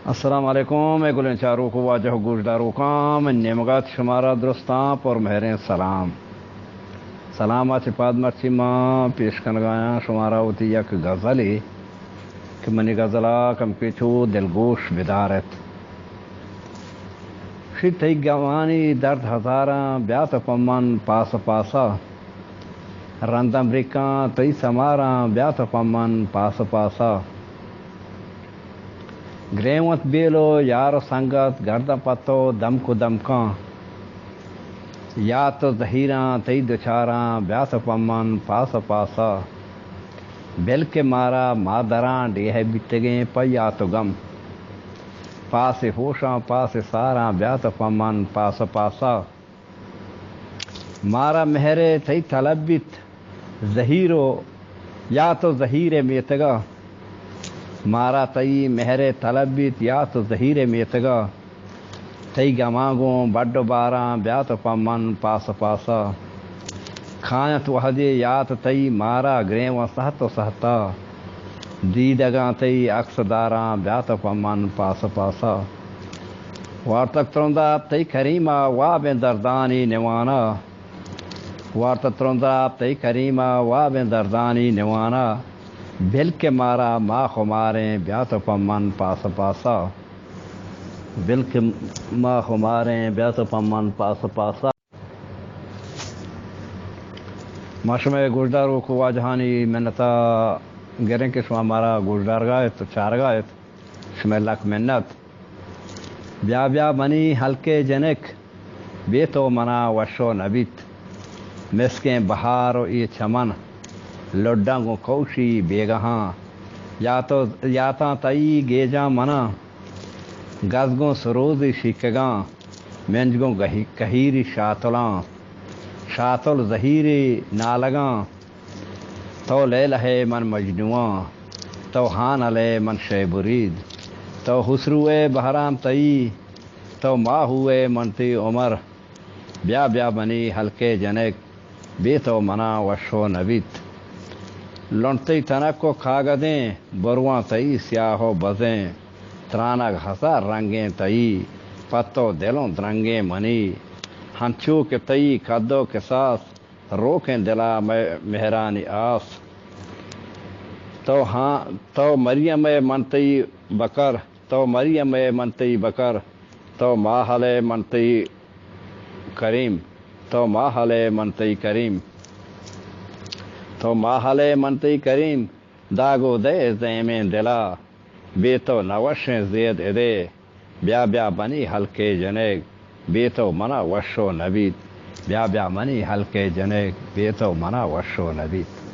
السلام علیکم. میں گلن چاروں کو واجہ گوشداروں کام نعمت شمارہ درستاں پر مہریں سلام سلامات پاد مرچی ماں پیش کنگایا شمارہ ہوتی یک غزلی کہ منی غزلہ کم پیچھو دلگوش بدارت شی تئی گوانی درد ہزاراں بیات پمن پاس پاسا رند امریکاں تئی سماراں بیات پمن پاس پاسا گریمت بیلو یار سنگت گرد پتو دم کو دمکاں یا تو ظہیراں تئی دچاراں بیات پمن پاس پاسا بل کے مارا مادراں ڈیہ بتگیں پیا تو غم پاس ہوشاں پاس ساراں بیات پمن پاس پاسا مارا مہرے تئی طلبت ظہیرو یا تو ظہیر میتگا مارا تئی مہر طلبت یا تو ظہیر میتگا تئی گماگوں بڈ باراں بیات پمن پاس پاسا کھانت وحدے یات تئی مارا گریم سہت سہتا دیدگاں تئی عکس داراں بیات پمن پاس پاسا وارتک تروندا تئی کریمہ وابیں دردانی نوانا وارتک تروندا تئی کریمہ وابیں دردانی نوانا بل کے مارا ماں خماریں بیات پمن پاس پاسا بل کے ماں خماریں بیات پمن پاس پاسا معاشمہ گوشداروں کو واجہانی منتا گریں کہ شما مارا گوشدار گایت تو چار گایت شما لک منت بیا بیا منی ہلکے جنک بے تو منا وشو نبیت مسکیں بہار و یہ چمن لڈنگوں کوشی بیگہاں یا تا تئی گیجاں منا گزگوں سروزی شکگاں منجگوں کہیری شاتلاں شاتل ظہیری نالگاں تو لے لہے من مجنواں تو ہان علیہ من شے برید تو خسروے بہرام تئی تو ماں ہوئے من تی عمر بیا بیا منی ہلکے جنک بے تو منا وشو نبیت لنٹتی تنک کو کھاگدیں برواں تئی سیاہ و بزیں ترانگ ہسا رنگیں تئی پتو دلوں درنگیں منی ہنچو کے تئی کدو کے ساس روکیں دلا مہرانی آس تو مریم منتی بکر تو مریم منتی بکر تو ماحل منتی کریم تو ماحل منتی کریم تو ماحل منتی کریم داغو دے زیمیں دلا بے تو نوشیں زید ادے بیا بیا بنی ہلکے جنیک بے تو منا وشو نبیت بیا بیا منی ہلکے جنیک بے تو منا وشو نبیت